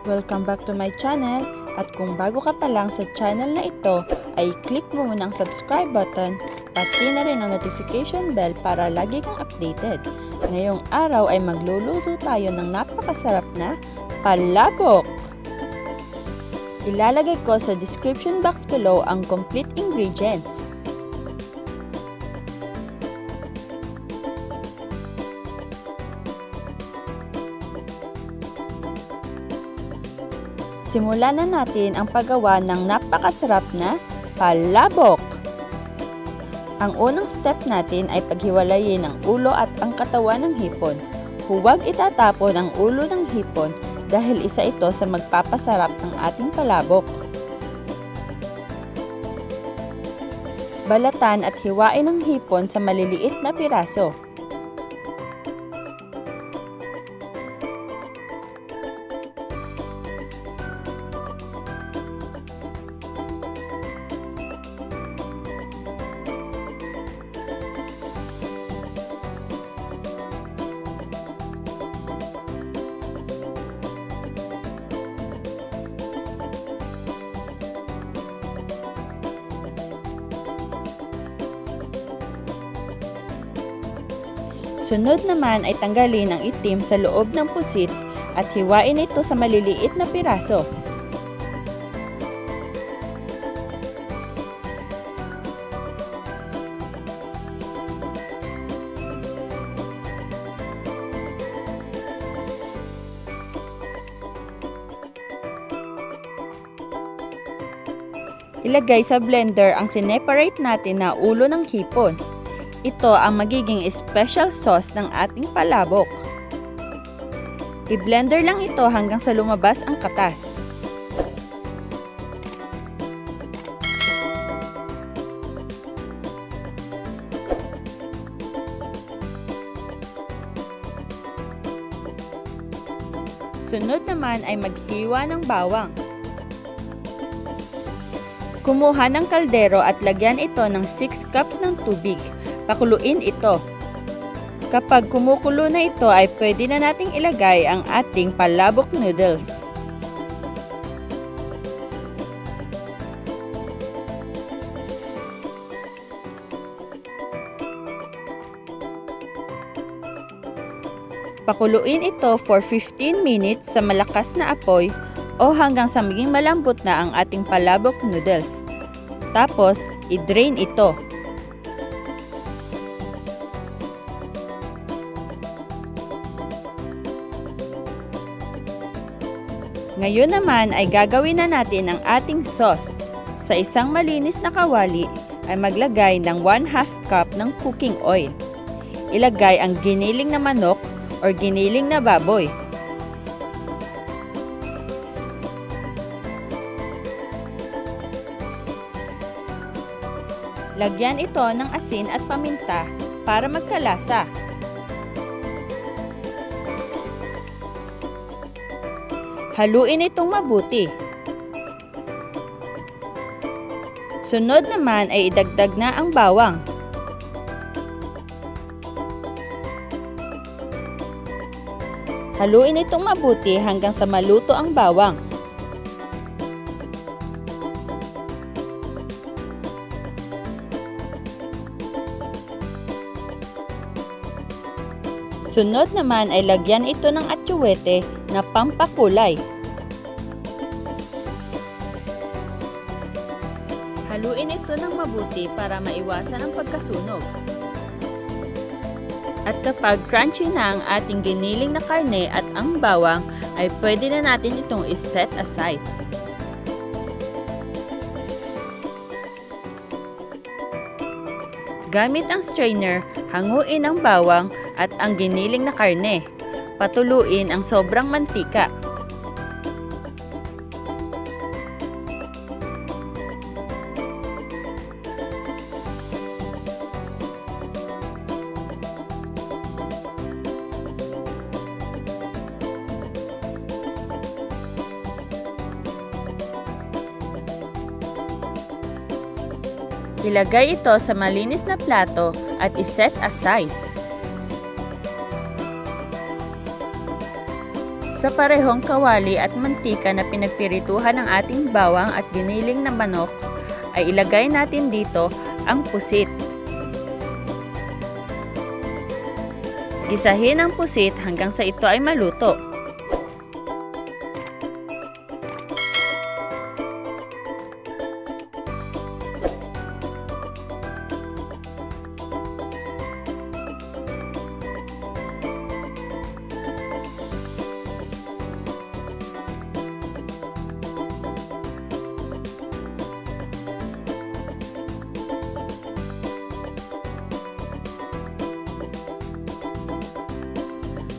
Welcome back to my channel, at kung bago ka pa lang sa channel na ito ay click mo muna ang subscribe button pati na rin ang notification bell para lagi kang updated. Ngayong araw ay magluluto tayo ng napakasarap na palabok. Ilalagay ko sa description box below ang complete ingredients. Simulan na natin ang paggawa ng napakasarap na palabok. Ang unang step natin ay paghiwalayin ang ulo at ang katawan ng hipon. Huwag itatapon ang ulo ng hipon dahil isa ito sa magpapasarap ng ating palabok. Balatan at hiwain ang hipon sa maliliit na piraso. Sunod naman ay tanggalin ang itim sa loob ng pusit at hiwain ito sa maliliit na piraso. Ilagay sa blender ang sineparate natin na ulo ng hipon. Ito ang magiging special sauce ng ating palabok. I-blender lang ito hanggang sa lumabas ang katas. Sunod naman ay maghiwa ng bawang. Kumuha ng kaldero at lagyan ito ng 6 cups ng tubig. Pakuluin ito. Kapag kumukulo na ito ay pwede na nating ilagay ang ating palabok noodles. Pakuluin ito for 15 minutes sa malakas na apoy o hanggang sa maging malambot na ang ating palabok noodles. Tapos, i-drain ito. Ngayon naman ay gagawin na natin ang ating sauce. Sa isang malinis na kawali ay maglagay ng 1/2 cup ng cooking oil. Ilagay ang giniling na manok or giniling na baboy. Lagyan ito ng asin at paminta para magkalasa. Haluin itong mabuti. Sunod naman ay idagdag na ang bawang. Haluin itong mabuti hanggang sa maluto ang bawang. Sunod naman ay lagyan ito ng ACHUETE na pampakulay. Haluin ito ng mabuti para maiwasan ang pagkasunog. At kapag crunchy na ang ating giniling na karne at ang bawang, ay pwede na natin itong iset aside. Gamit ang strainer, hanguin ang bawang at ang giniling na karne. Patuluin ang sobrang mantika. Ilagay ito sa malinis na plato at iset aside. Sa parehong kawali at mantika na pinagpirituhan ng ating bawang at giniling na manok, ay ilagay natin dito ang pusit. Gisahin ang pusit hanggang sa ito ay maluto.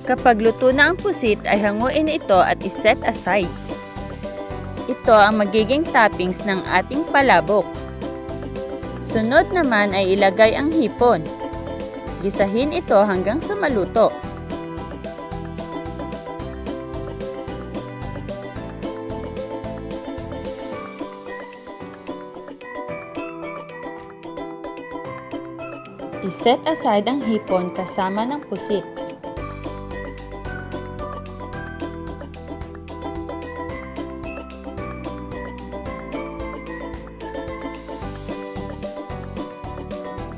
Kapag luto na ang pusit ay hanguin ito at iset aside. Ito ang magiging toppings ng ating palabok. Sunod naman ay ilagay ang hipon. Gisahin ito hanggang sa maluto. Iset aside ang hipon kasama ng pusit.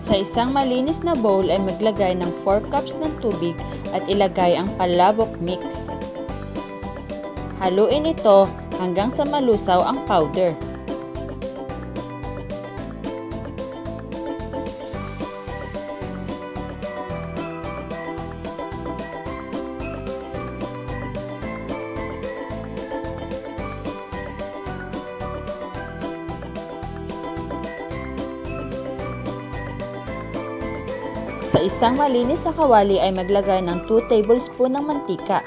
Sa isang malinis na bowl ay maglagay ng 4 cups ng tubig at ilagay ang palabok mix. Haluin ito hanggang sa malusaw ang powder. Sa isang malinis na kawali ay maglagay ng 2 tablespoon ng mantika.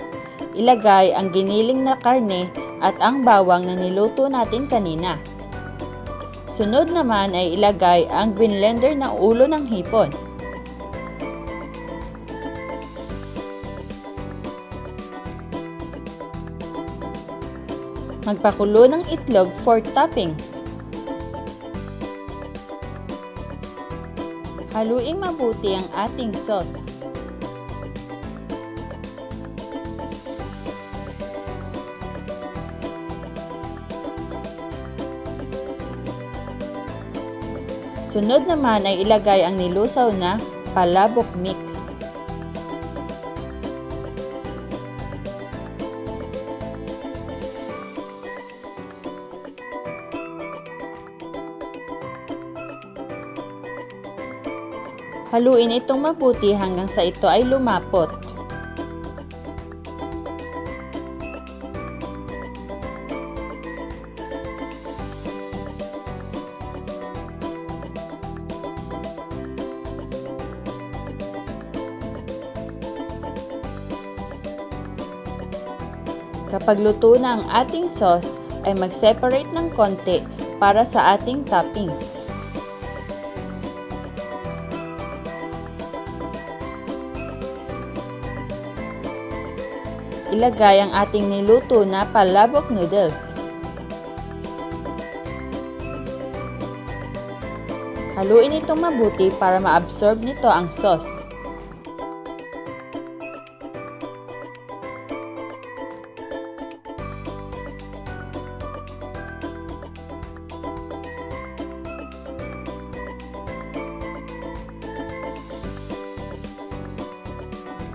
Ilagay ang giniling na karne at ang bawang na niluto natin kanina. Sunod naman ay ilagay ang binlender na ulo ng hipon. Magpakulo ng itlog for toppings. Haluing mabuti ang ating sauce. Sunod naman ay ilagay ang nilusaw na palabok mix. Haluin itong mabuti hanggang sa ito ay lumapot. Kapag luto na ang ating sauce, ay mag-separate ng konti para sa ating toppings. Ilagay ang ating niluto na palabok noodles. Haluin itong mabuti para ma-absorb nito ang sauce.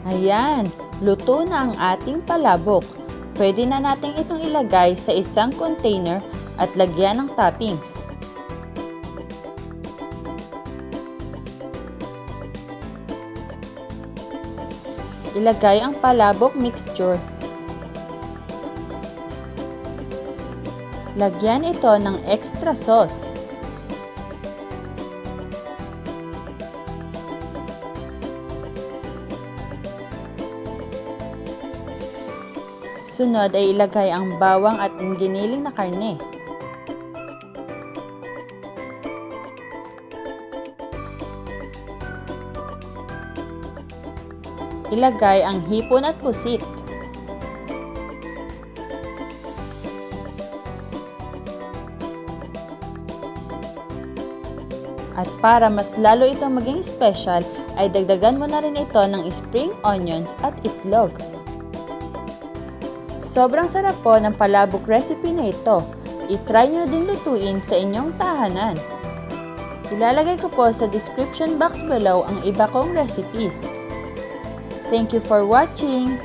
Ayan! Luto na ang ating palabok. Pwede na natin itong ilagay sa isang container at lagyan ng toppings. Ilagay ang palabok mixture. Lagyan ito ng extra sauce. Sunod ay ilagay ang bawang at ang giniling na karne. Ilagay ang hipon at pusit. At para mas lalo itong maging special, ay dagdagan mo na rin ito ng spring onions at itlog. Sobrang sarap po ng palabok recipe na ito. I-try nyo din lutuin sa inyong tahanan. Ilalagay ko po sa description box below ang iba kong recipes. Thank you for watching!